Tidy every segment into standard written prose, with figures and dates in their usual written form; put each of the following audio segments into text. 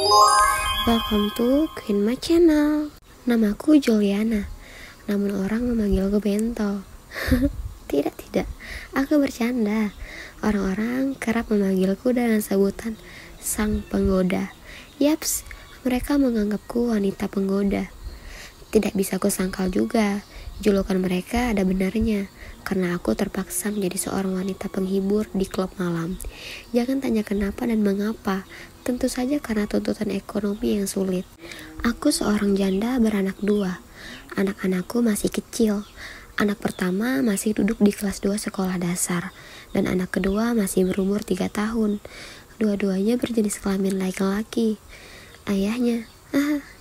Welcome to Queen Ma Channel. Namaku Juliana, namun orang memanggilku Bento. Tidak, aku bercanda. Orang-orang kerap memanggilku dengan sebutan sang penggoda. Yaps, mereka menganggapku wanita penggoda. Tidak bisa kusangkal juga, julukan mereka ada benarnya, karena aku terpaksa menjadi seorang wanita penghibur di klub malam. Jangan tanya kenapa dan mengapa, tentu saja karena tuntutan ekonomi yang sulit. Aku seorang janda beranak dua. Anak-anakku masih kecil. Anak pertama masih duduk di kelas 2 sekolah dasar, dan anak kedua masih berumur 3 tahun. Dua-duanya berjenis kelamin laki-laki. Ayahnya,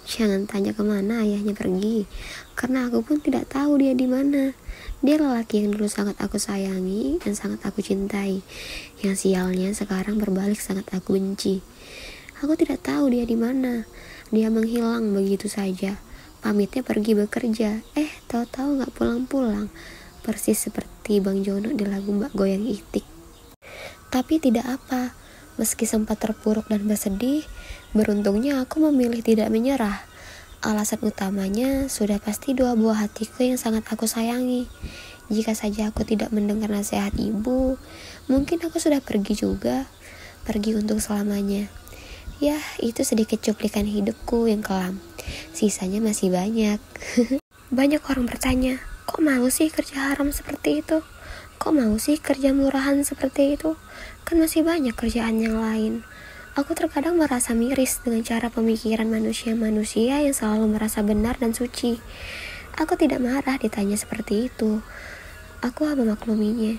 jangan tanya kemana ayahnya pergi, karena aku pun tidak tahu dia di mana. Dia lelaki yang dulu sangat aku sayangi dan sangat aku cintai, yang sialnya sekarang berbalik sangat aku benci. Aku tidak tahu dia di mana. Dia menghilang begitu saja. Pamitnya pergi bekerja, tahu-tahu nggak pulang-pulang. Persis seperti Bang Jono di lagu Mbak Goyang Itik. Tapi tidak apa, meski sempat terpuruk dan bersedih, beruntungnya aku memilih tidak menyerah. Alasan utamanya sudah pasti dua buah hatiku yang sangat aku sayangi. Jika saja aku tidak mendengar nasihat ibu, mungkin aku sudah pergi juga. Pergi untuk selamanya. Ya, itu sedikit cuplikan hidupku yang kelam. Sisanya masih banyak. Banyak orang bertanya, kok mau sih kerja haram seperti itu? Kok mau sih kerja murahan seperti itu? Kan masih banyak kerjaan yang lain. Aku terkadang merasa miris dengan cara pemikiran manusia-manusia yang selalu merasa benar dan suci. Aku tidak marah ditanya seperti itu. Aku memakluminya.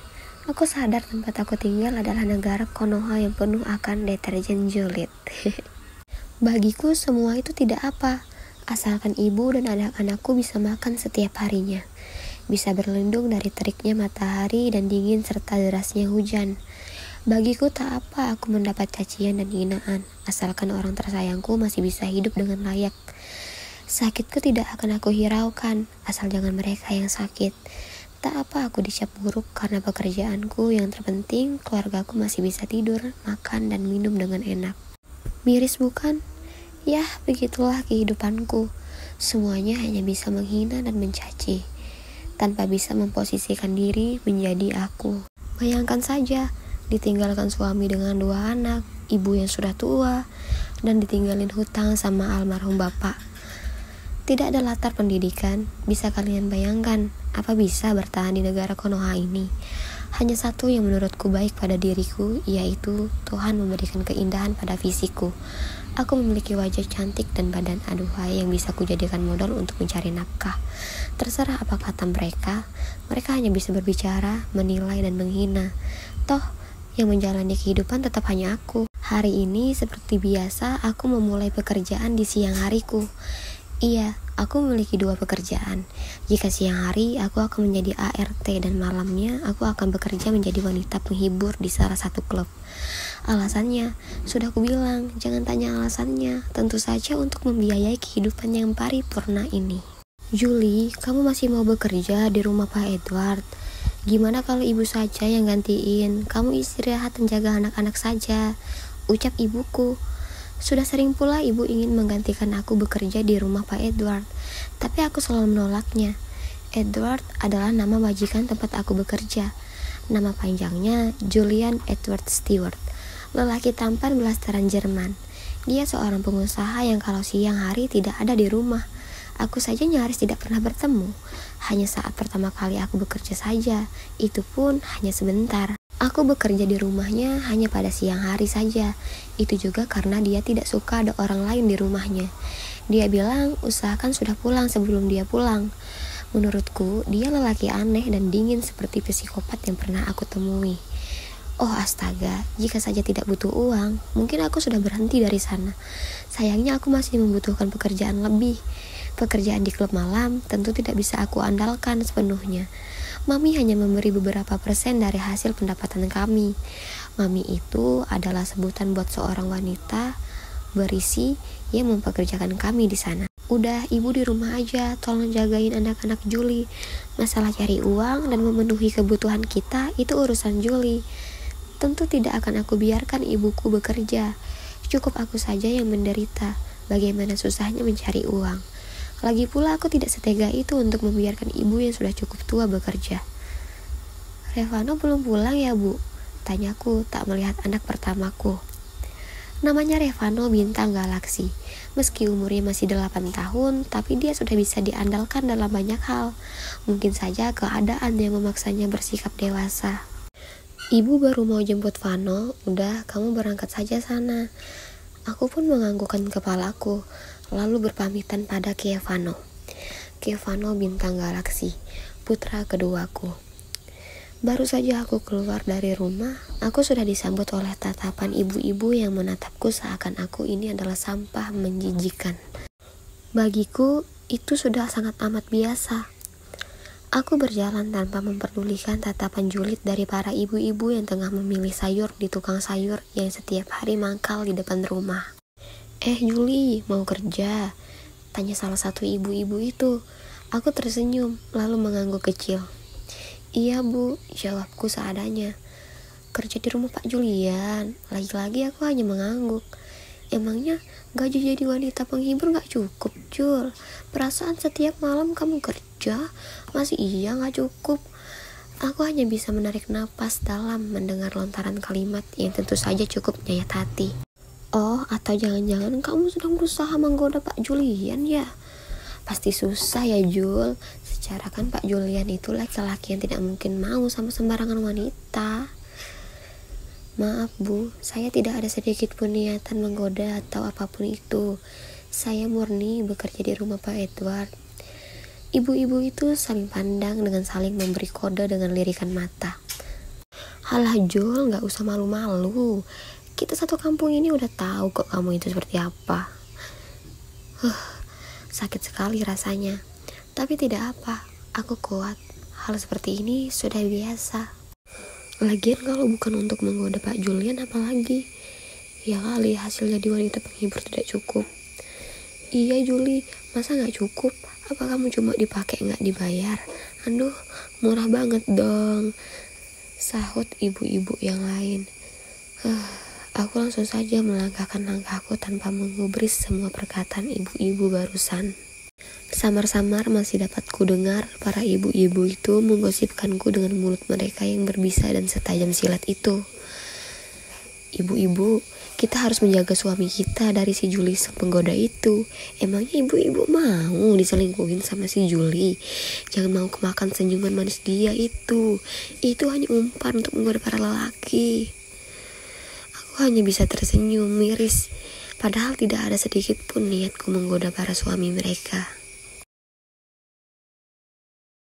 Aku sadar tempat aku tinggal adalah negara Konoha yang penuh akan deterjen julid. Bagiku semua itu tidak apa, asalkan ibu dan anak-anakku bisa makan setiap harinya. Bisa berlindung dari teriknya matahari dan dingin serta derasnya hujan. Bagiku tak apa aku mendapat cacian dan hinaan, asalkan orang tersayangku masih bisa hidup dengan layak. Sakitku tidak akan aku hiraukan, asal jangan mereka yang sakit. Tak apa aku dicap buruk karena pekerjaanku, yang terpenting keluargaku masih bisa tidur, makan, dan minum dengan enak. Miris bukan? Yah, begitulah kehidupanku. Semuanya hanya bisa menghina dan mencaci, tanpa bisa memposisikan diri menjadi aku. Bayangkan saja, ditinggalkan suami dengan 2 anak, ibu yang sudah tua, dan ditinggalin hutang sama almarhum bapak. Tidak ada latar pendidikan, bisa kalian bayangkan apa bisa bertahan di negara Konoha ini? Hanya satu yang menurutku baik pada diriku, yaitu Tuhan memberikan keindahan pada fisikku. Aku memiliki wajah cantik dan badan aduhai yang bisa kujadikan modal untuk mencari nafkah. Terserah apa kata mereka hanya bisa berbicara, menilai, dan menghina. Toh, yang menjalani kehidupan tetap hanya aku. Hari ini seperti biasa aku memulai pekerjaan di siang hariku. Iya, aku memiliki 2 pekerjaan. Jika siang hari, aku akan menjadi ART dan malamnya aku akan bekerja menjadi wanita penghibur di salah satu klub. Alasannya, sudah aku bilang, jangan tanya alasannya. Tentu saja untuk membiayai kehidupan yang paripurna ini. Juli, kamu masih mau bekerja di rumah Pak Edward? Gimana kalau ibu saja yang gantiin? Kamu istirahat dan jaga anak-anak saja, ucap ibuku. Sudah sering pula ibu ingin menggantikan aku bekerja di rumah Pak Edward, tapi aku selalu menolaknya. Edward adalah nama majikan tempat aku bekerja. Nama panjangnya Julian Edward Stewart, lelaki tampan blasteran Jerman. Dia seorang pengusaha yang kalau siang hari tidak ada di rumah. Aku saja nyaris tidak pernah bertemu. Hanya saat pertama kali aku bekerja saja, itu pun hanya sebentar. Aku bekerja di rumahnya hanya pada siang hari saja. Itu juga karena dia tidak suka ada orang lain di rumahnya. Dia bilang usahakan sudah pulang sebelum dia pulang. Menurutku, dia lelaki aneh dan dingin seperti psikopat yang pernah aku temui. Oh astaga, jika saja tidak butuh uang, mungkin aku sudah berhenti dari sana. Sayangnya aku masih membutuhkan pekerjaan lebih. Pekerjaan di klub malam tentu tidak bisa aku andalkan sepenuhnya. Mami hanya memberi beberapa persen dari hasil pendapatan kami. Mami itu adalah sebutan buat seorang wanita berisi yang mempekerjakan kami di sana. Udah, ibu di rumah aja, tolong jagain anak-anak Juli. Masalah cari uang dan memenuhi kebutuhan kita itu urusan Juli. Tentu tidak akan aku biarkan ibuku bekerja. Cukup aku saja yang menderita. Bagaimana susahnya mencari uang. Lagi pula aku tidak setega itu untuk membiarkan ibu yang sudah cukup tua bekerja. Revano belum pulang ya bu? Tanyaku tak melihat anak pertamaku. Namanya Revano Bintang Galaksi. Meski umurnya masih 8 tahun, tapi dia sudah bisa diandalkan dalam banyak hal. Mungkin saja keadaan yang memaksanya bersikap dewasa. Ibu baru mau jemput Vano, udah kamu berangkat saja sana. Aku pun menganggukkan kepalaku, lalu berpamitan pada Kevano. Kevano Bintang Galaksi, putra keduaku. Baru saja aku keluar dari rumah, aku sudah disambut oleh tatapan ibu-ibu yang menatapku seakan aku ini adalah sampah menjijikan. Bagiku, itu sudah sangat amat biasa. Aku berjalan tanpa memperdulikan tatapan julid dari para ibu-ibu yang tengah memilih sayur di tukang sayur yang setiap hari mangkal di depan rumah. Juli, mau kerja? Tanya salah satu ibu-ibu itu. Aku tersenyum, lalu mengangguk kecil. Iya bu, jawabku seadanya. Kerja di rumah Pak Julian. Lagi-lagi aku hanya mengangguk. Emangnya gaji jadi wanita penghibur gak cukup, Jul? Perasaan setiap malam kamu kerja, masih iya gak cukup? Aku hanya bisa menarik napas dalam mendengar lontaran kalimat yang tentu saja cukup menyayat hati. Oh, atau jangan-jangan kamu sedang berusaha menggoda Pak Julian ya? Pasti susah ya Jul. Secara kan Pak Julian itu laki-laki yang tidak mungkin mau sama sembarangan wanita. Maaf bu, saya tidak ada sedikit pun niatan menggoda atau apapun itu. Saya murni bekerja di rumah Pak Edward. Ibu-ibu itu saling pandang dengan saling memberi kode dengan lirikan mata. Halah Jul, gak usah malu-malu. Kita satu kampung ini udah tahu kok kamu itu seperti apa. Sakit sekali rasanya. Tapi tidak apa, aku kuat. Hal seperti ini sudah biasa. Lagian kalau bukan untuk menggoda Pak Julian apalagi? Ya kali hasil jadi wanita penghibur tidak cukup. Iya Juli, masa gak cukup? Apa kamu cuma dipakai gak dibayar? Aduh, murah banget dong, sahut ibu-ibu yang lain. Aku langsung saja melangkahkan langkahku tanpa mengubris semua perkataan ibu-ibu barusan. Samar-samar masih dapat kudengar para ibu-ibu itu menggosipkanku dengan mulut mereka yang berbisa dan setajam silet itu. Ibu-ibu, kita harus menjaga suami kita dari si Juli sang penggoda itu. Emangnya ibu-ibu mau diselingkuhin sama si Juli? Jangan mau kemakan senyuman manis dia itu. Itu hanya umpan untuk menggoda para lelaki. Aku hanya bisa tersenyum miris. Padahal tidak ada sedikit pun niatku menggoda para suami mereka.